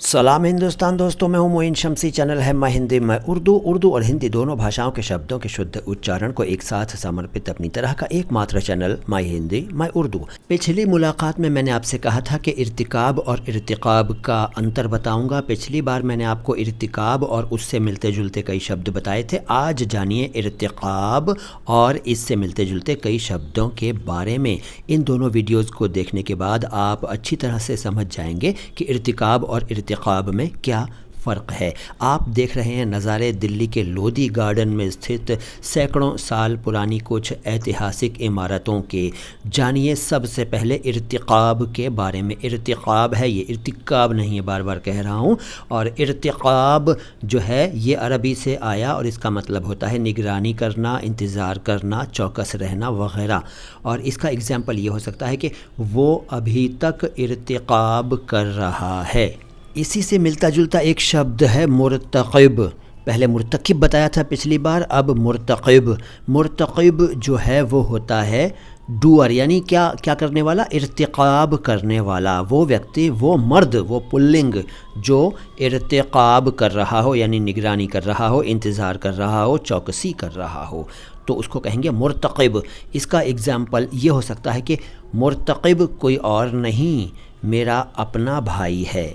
सलाम हिंदुस्तान दोस्तों, मैं हूं मोइन शमसी। चैनल है मैं हिंदी मैं उर्दू और हिंदी दोनों भाषाओं के शब्दों के शुद्ध उच्चारण को एक साथ समर्पित अपनी तरह का एकमात्र चैनल मैं हिंदी मैं उर्दू। पिछली मुलाकात में मैंने आपसे कहा था कि इर्तिकाब और इर्तिकाब का अंतर बताऊंगा। पिछली बार मैंने आपको इर्तिकाब और उससे मिलते जुलते कई शब्द बताए थे। आज जानिए इर्तिकाब और इससे मिलते जुलते कई शब्दों के बारे में। इन दोनों वीडियोज़ को देखने के बाद आप अच्छी तरह से समझ जाएंगे कि इर्तिकाब और इर्तिकाब में क्या फ़र्क है। आप देख रहे हैं नज़ारे दिल्ली के लोधी गार्डन में स्थित सैकड़ों साल पुरानी कुछ ऐतिहासिक इमारतों के। जानिए सबसे पहले इर्तिकाब के बारे में। इर्तिकाब है ये, इर्तिकाब नहीं है, बार बार कह रहा हूँ। और इर्तिकाब जो है ये अरबी से आया और इसका मतलब होता है निगरानी करना, इंतज़ार करना, चौकस रहना वगैरह। और इसका एग्ज़ाम्पल ये हो सकता है कि वो अभी तक इर्तिकाब कर रहा है। इसी से मिलता जुलता एक शब्द है मुर्तक़िब। पहले मुर्तकिब बताया था पिछली बार, अब मुर्तक़िब। मुर्तक़िब जो है वो होता है डूअर, यानी क्या करने वाला, इर्तिकाब करने वाला। वो व्यक्ति, वो मर्द, वो पुल्लिंग जो इर्तिकाब कर रहा हो, यानी निगरानी कर रहा हो, इंतज़ार कर रहा हो, चौकसी कर रहा हो, तो उसको कहेंगे मुर्तक़िब। इसका एग्ज़ाम्पल ये हो सकता है कि मुर्तक़िब कोई और नहीं, मेरा अपना भाई है।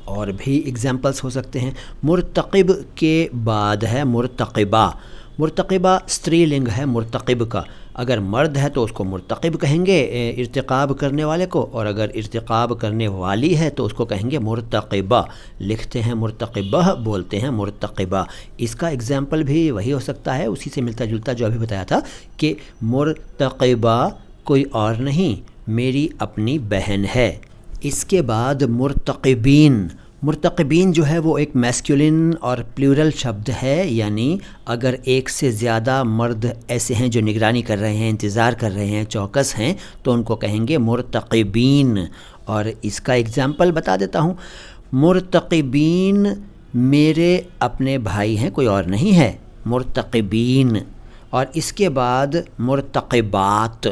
और भी एग्ज़ाम्पल्स हो सकते हैं। मुर्तक़िब के बाद है मुर्तक़िबा। मुर्तक़िबा स्त्रीलिंग है मुर्तक़िब का। अगर मर्द है तो उसको मुर्तक़िब कहेंगे, इर्तिकाब करने वाले को, और अगर इर्तिकाब करने वाली है तो उसको कहेंगे मुर्तक़िबा। लिखते हैं मुर्तक़िबा, बोलते हैं मुर्तक़िबा। इसका एग्ज़ाम्पल भी वही हो सकता है, उसी से मिलता जुलता जो अभी बताया था कि मुर्तक़िबा कोई और नहीं, मेरी अपनी बहन है। इसके बाद मुर्तक़िबीन। मुर्तक़िबीन जो है वो एक मैस्कुलिन और प्लूरल शब्द है, यानी अगर एक से ज़्यादा मर्द ऐसे हैं जो निगरानी कर रहे हैं, इंतज़ार कर रहे हैं, चौकस हैं, तो उनको कहेंगे मुर्तक़िबीन। और इसका एग्ज़ाम्पल बता देता हूँ। मुर्तक़िबीन मेरे अपने भाई हैं, कोई और नहीं है, मुर्तक़िबीन। और इसके बाद मुर्तक़िबात।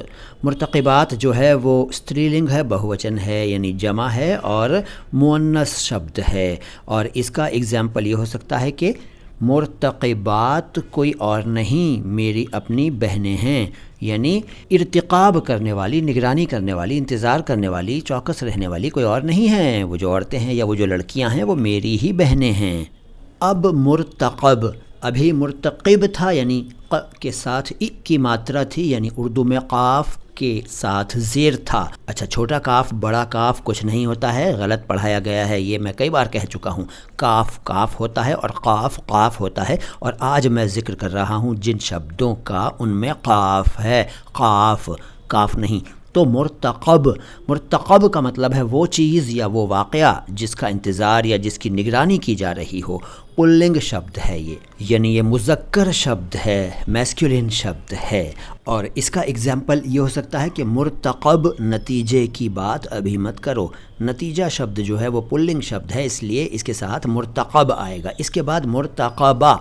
मुर्तक़िबात जो है वो स्त्रीलिंग है, बहुवचन है, यानी जमा है और मुअन्नस शब्द है। और इसका एग्ज़ाम्पल ये हो सकता है कि मुर्तक़िबात कोई और नहीं, मेरी अपनी बहनें हैं, यानी इर्तिकाब करने वाली, निगरानी करने वाली, इंतज़ार करने वाली, चौकस रहने वाली कोई और नहीं है। वो जो औरतें हैं या वो जो लड़कियां हैं वो मेरी ही बहनें हैं। अब मुर्तक़ब। अभी मुर्तक़िब था, यानी क़ के साथ इ की मात्रा थी, यानी उर्दू में क़ाफ़ के साथ ज़ेर था। अच्छा, छोटा काफ बड़ा काफ कुछ नहीं होता है, गलत पढ़ाया गया है, ये मैं कई बार कह चुका हूँ। काफ काफ होता है और क़ाफ़ क़ाफ़ होता है। और आज मैं ज़िक्र कर रहा हूँ जिन शब्दों का उनमें क़ाफ़ है, क़ाफ़ काफ नहीं। तो मुर्तक़ब। मुर्तक़ब का मतलब है वो चीज़ या वो वाक़या जिसका इंतज़ार या जिसकी निगरानी की जा रही हो। पुल्लिंग शब्द है ये, यानी ये मुज़क्कर शब्द है, मैस्कुलिन शब्द है। और इसका एग्ज़ाम्पल ये हो सकता है कि मुर्तक़ब नतीजे की बात अभी मत करो। नतीजा शब्द जो है वो पुल्लिंग शब्द है, इसलिए इसके साथ मुर्तक़ब आएगा। इसके बाद मुर्तक़बा।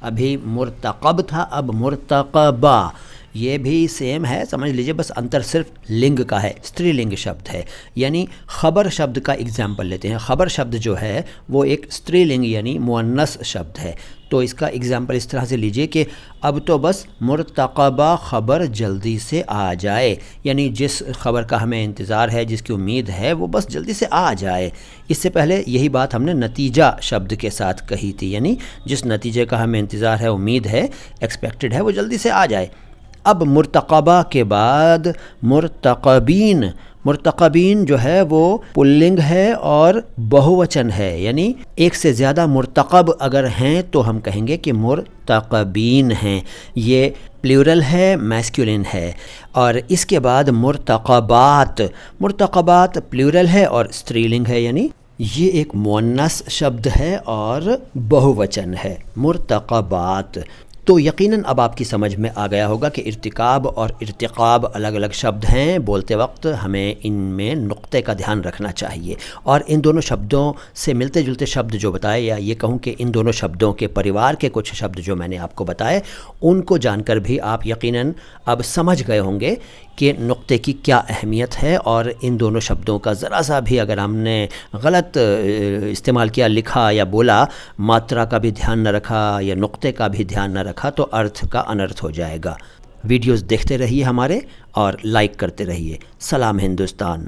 अभी मुर्तक़ब था, अब मुर्तक़बा। ये भी सेम है, समझ लीजिए, बस अंतर सिर्फ लिंग का है, स्त्रीलिंग शब्द है। यानी ख़बर शब्द का एग्ज़ाम्पल लेते हैं। ख़बर शब्द जो है वो एक स्त्रीलिंग यानी मुअन्नस शब्द है। तो इसका एग्ज़ाम्पल इस तरह से लीजिए कि अब तो बस मुर्तक़बा ख़बर जल्दी से आ जाए, यानी जिस ख़बर का हमें इंतज़ार है, जिसकी उम्मीद है, वो बस जल्दी से आ जाए। इससे पहले यही बात हमने नतीजा शब्द के साथ कही थी, यानी जिस नतीजे का हमें इंतज़ार है, उम्मीद है, एक्सपेक्टेड है, वो जल्दी से आ जाए। अब मुर्तक़बा के बाद मुर्तक़बीन। मुर्तक़बीन जो है वो पुल्लिंग है और बहुवचन है, यानी एक से ज़्यादा मुर्तक़ब अगर हैं तो हम कहेंगे कि मुर्तक़बीन हैं। ये प्लूरल है, मैस्कुलिन है। और इसके बाद मुर्तक़बात। मुर्तक़बात प्लूरल है और स्त्रीलिंग है, यानी ये एक मुअन्नस शब्द है और बहुवचन है, मुर्तक़बात। تو یقیناً اب آپ کی سمجھ میں آ گیا ہوگا کہ ارتکاب اور ارتقاب الگ الگ شبد ہیں. بولتے وقت ہمیں ان میں نقطے کا دھیان رکھنا چاہیے، اور ان دونوں شبدوں سے ملتے جلتے شبد جو بتائے، یا یہ کہوں کہ ان دونوں شبدوں کے پریوار کے کچھ شبد جو میں نے آپ کو بتائے، ان کو جان کر بھی آپ یقیناً اب سمجھ گئے ہوں گے کہ نقطے کی کیا اہمیت ہے. اور ان دونوں شبدوں کا ذرا سا بھی اگر ہم نے غلط استعمال کیا، لکھا یا بولا، ماترا کا بھی دھیان نہ رکھا یا نقطے کا بھی دھیان نہ رکھا، تو ارتھ کا انرتھ ہو جائے گا. ویڈیوز دیکھتے رہیے ہمارے اور لائک کرتے رہیے. سلام ہندوستان.